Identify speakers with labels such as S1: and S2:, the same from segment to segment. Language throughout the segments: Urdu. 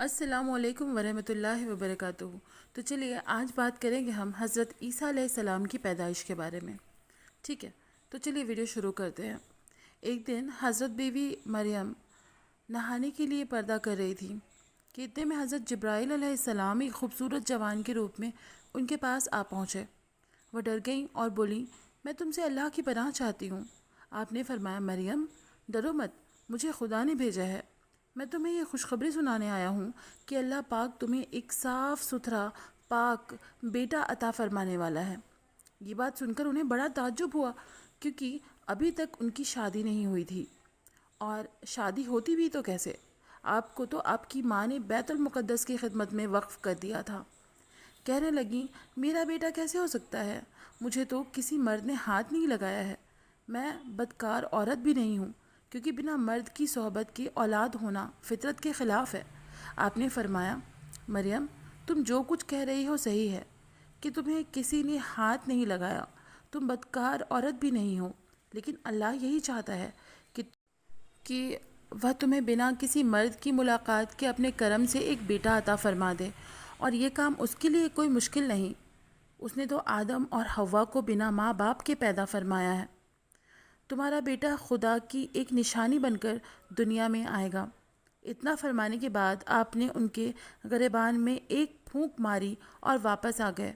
S1: السلام علیکم ورحمۃ اللہ وبرکاتہ۔ تو چلیے آج بات کریں گے ہم حضرت عیسیٰ علیہ السلام کی پیدائش کے بارے میں۔ ٹھیک ہے، تو چلیے ویڈیو شروع کرتے ہیں۔ ایک دن حضرت بیوی مریم نہانے کے لیے پردہ کر رہی تھی کہ اتنے میں حضرت جبرائیل علیہ السلام ایک خوبصورت جوان کے روپ میں ان کے پاس آ پہنچے۔ وہ ڈر گئیں اور بولیں، میں تم سے اللہ کی پناہ چاہتی ہوں۔ آپ نے فرمایا، مریم ڈرو مت، مجھے خدا نے بھیجا ہے۔ میں تمہیں یہ خوشخبری سنانے آیا ہوں کہ اللہ پاک تمہیں ایک صاف ستھرا پاک بیٹا عطا فرمانے والا ہے۔ یہ بات سن کر انہیں بڑا تعجب ہوا، کیونکہ ابھی تک ان کی شادی نہیں ہوئی تھی، اور شادی ہوتی بھی تو کیسے؟ آپ کو تو آپ کی ماں نے بیت المقدس کی خدمت میں وقف کر دیا تھا۔ کہنے لگیں، میرا بیٹا کیسے ہو سکتا ہے؟ مجھے تو کسی مرد نے ہاتھ نہیں لگایا ہے۔ میں بدکار عورت بھی نہیں ہوں، کیونکہ بنا مرد کی صحبت کے اولاد ہونا فطرت کے خلاف ہے۔ آپ نے فرمایا، مریم تم جو کچھ کہہ رہی ہو صحیح ہے کہ تمہیں کسی نے ہاتھ نہیں لگایا، تم بدکار عورت بھی نہیں ہو، لیکن اللہ یہی چاہتا ہے کہ وہ تمہیں بنا کسی مرد کی ملاقات کے اپنے کرم سے ایک بیٹا عطا فرما دے، اور یہ کام اس کے لیے کوئی مشکل نہیں۔ اس نے تو آدم اور حوا کو بنا ماں باپ کے پیدا فرمایا ہے۔ تمہارا بیٹا خدا کی ایک نشانی بن کر دنیا میں آئے گا۔ اتنا فرمانے کے بعد آپ نے ان کے گریبان میں ایک پھونک ماری اور واپس آ گئے۔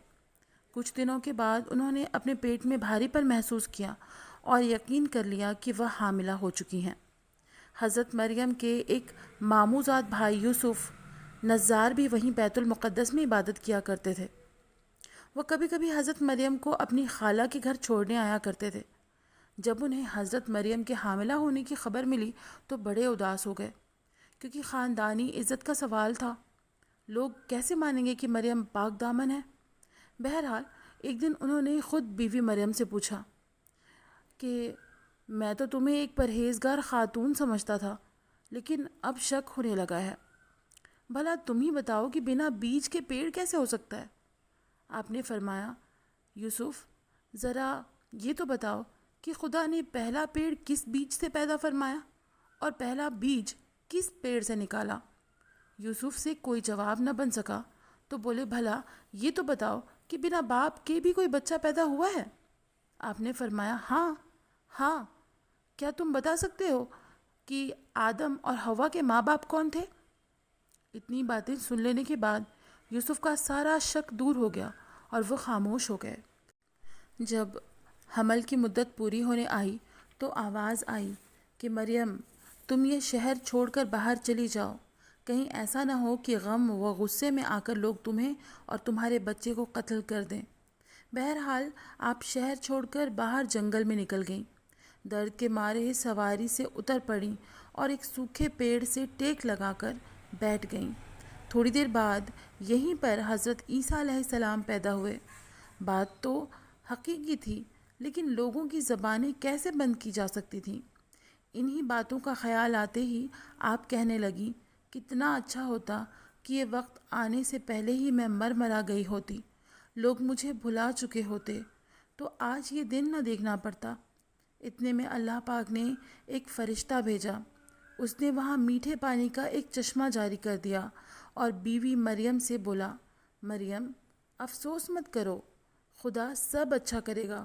S1: کچھ دنوں کے بعد انہوں نے اپنے پیٹ میں بھاری پن محسوس کیا اور یقین کر لیا کہ وہ حاملہ ہو چکی ہیں۔ حضرت مریم کے ایک ماموزاد بھائی یوسف نجار بھی وہیں بیت المقدس میں عبادت کیا کرتے تھے۔ وہ کبھی کبھی حضرت مریم کو اپنی خالہ کے گھر چھوڑنے آیا کرتے تھے۔ جب انہیں حضرت مریم کے حاملہ ہونے کی خبر ملی تو بڑے اداس ہو گئے، کیونکہ خاندانی عزت کا سوال تھا۔ لوگ کیسے مانیں گے کہ مریم پاک دامن ہے؟ بہرحال ایک دن انہوں نے خود بیوی مریم سے پوچھا کہ میں تو تمہیں ایک پرہیزگار خاتون سمجھتا تھا، لیکن اب شک ہونے لگا ہے۔ بھلا تم ہی بتاؤ کہ بنا بیج کے پیڑ کیسے ہو سکتا ہے؟ آپ نے فرمایا، یوسف ذرا یہ تو بتاؤ کہ خدا نے پہلا پیڑ کس بیج سے پیدا فرمایا اور پہلا بیج کس پیڑ سے نکالا؟ یوسف سے کوئی جواب نہ بن سکا تو بولے، بھلا یہ تو بتاؤ کہ بنا باپ کے بھی کوئی بچہ پیدا ہوا ہے؟ آپ نے فرمایا، ہاں ہاں۔ کیا تم بتا سکتے ہو کہ آدم اور حوا کے ماں باپ کون تھے؟ اتنی باتیں سن لینے کے بعد یوسف کا سارا شک دور ہو گیا اور وہ خاموش ہو گئے۔ جب حمل کی مدت پوری ہونے آئی تو آواز آئی کہ مریم تم یہ شہر چھوڑ کر باہر چلی جاؤ، کہیں ایسا نہ ہو کہ غم و غصے میں آ کر لوگ تمہیں اور تمہارے بچے کو قتل کر دیں۔ بہرحال آپ شہر چھوڑ کر باہر جنگل میں نکل گئیں، درد کے مارے سواری سے اتر پڑیں اور ایک سوکھے پیڑ سے ٹیک لگا کر بیٹھ گئیں۔ تھوڑی دیر بعد یہیں پر حضرت عیسیٰ علیہ السلام پیدا ہوئے۔ بات تو حقیقی تھی، لیکن لوگوں کی زبانیں کیسے بند کی جا سکتی تھیں؟ انہی باتوں کا خیال آتے ہی آپ کہنے لگیں، کتنا اچھا ہوتا کہ یہ وقت آنے سے پہلے ہی میں مر مرا گئی ہوتی، لوگ مجھے بھلا چکے ہوتے تو آج یہ دن نہ دیکھنا پڑتا۔ اتنے میں اللہ پاک نے ایک فرشتہ بھیجا۔ اس نے وہاں میٹھے پانی کا ایک چشمہ جاری کر دیا اور بیوی مریم سے بولا، مریم افسوس مت کرو، خدا سب اچھا کرے گا،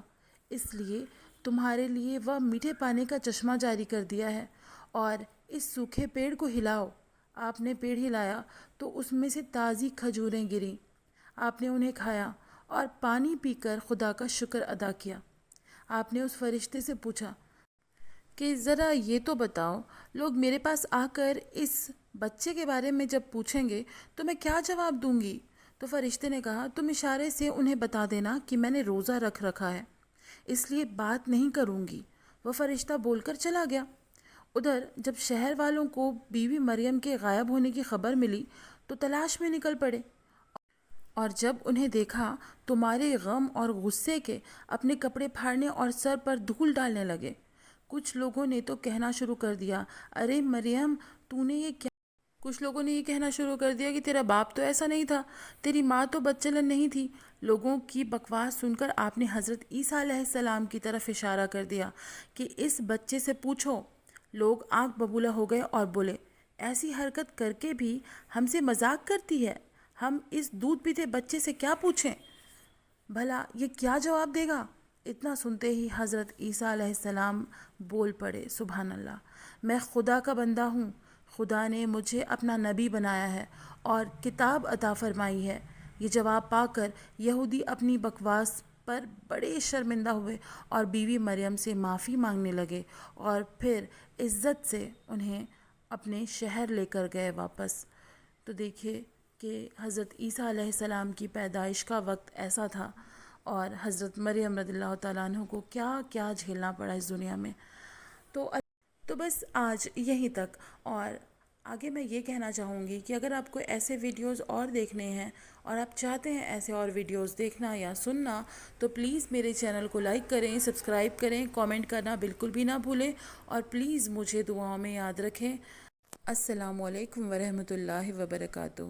S1: اس لیے تمہارے لیے وہ میٹھے پانی کا چشمہ جاری کر دیا ہے، اور اس سوکھے پیڑ کو ہلاؤ۔ آپ نے پیڑ ہلایا تو اس میں سے تازی کھجوریں گریں۔ آپ نے انہیں کھایا اور پانی پی کر خدا کا شکر ادا کیا۔ آپ نے اس فرشتے سے پوچھا کہ ذرا یہ تو بتاؤ، لوگ میرے پاس آ کر اس بچے کے بارے میں جب پوچھیں گے تو میں کیا جواب دوں گی؟ تو فرشتے نے کہا، تم اشارے سے انہیں بتا دینا کہ میں نے روزہ رکھ رکھا ہے، اس لیے بات نہیں کروں گی۔ وہ فرشتہ بول کر چلا گیا۔ ادھر جب شہر والوں کو بیوی مریم کے غائب ہونے کی خبر ملی تو تلاش میں نکل پڑے، اور جب انہیں دیکھا تو مارے غم اور غصے کے اپنے کپڑے پھاڑنے اور سر پر دھول ڈالنے لگے۔ کچھ لوگوں نے تو کہنا شروع کر دیا، ارے مریم تو نے یہ کیا؟ کچھ لوگوں نے یہ کہنا شروع کر دیا کہ تیرا باپ تو ایسا نہیں تھا، تیری ماں تو بدچلن نہیں تھی۔ لوگوں کی بکواس سن کر آپ نے حضرت عیسیٰ علیہ السلام کی طرف اشارہ کر دیا کہ اس بچے سے پوچھو۔ لوگ آنکھ ببولا ہو گئے اور بولے، ایسی حرکت کر کے بھی ہم سے مذاق کرتی ہے. ہم اس دودھ پیتے بچے سے کیا پوچھیں؟ بھلا یہ کیا جواب دے گا؟ اتنا سنتے ہی حضرت عیسیٰ علیہ السلام بول پڑے، سبحان اللہ، میں خدا کا بندہ ہوں. خدا نے مجھے اپنا نبی بنایا ہے اور کتاب عطا فرمائی ہے. یہ جواب پا کر یہودی اپنی بکواس پر بڑے شرمندہ ہوئے اور بیوی مریم سے معافی مانگنے لگے اور پھر عزت سے انہیں اپنے شہر لے کر گئے واپس. تو دیکھیے کہ حضرت عیسیٰ علیہ السلام کی پیدائش کا وقت ایسا تھا اور حضرت مریم رضی اللہ تعالیٰ عنہ کو کیا کیا جھیلنا پڑا اس دنیا میں. تو بس آج یہیں تک. اور آگے میں یہ کہنا چاہوں گی کہ اگر آپ کو ایسے ویڈیوز اور دیکھنے ہیں اور آپ چاہتے ہیں ایسے اور ویڈیوز دیکھنا یا سننا تو پلیز میرے چینل کو لائک کریں، سبسکرائب کریں، کامنٹ کرنا بالکل بھی نہ بھولیں اور پلیز مجھے دعاؤں میں یاد رکھیں. السلام علیکم ورحمۃ اللہ وبرکاتہ.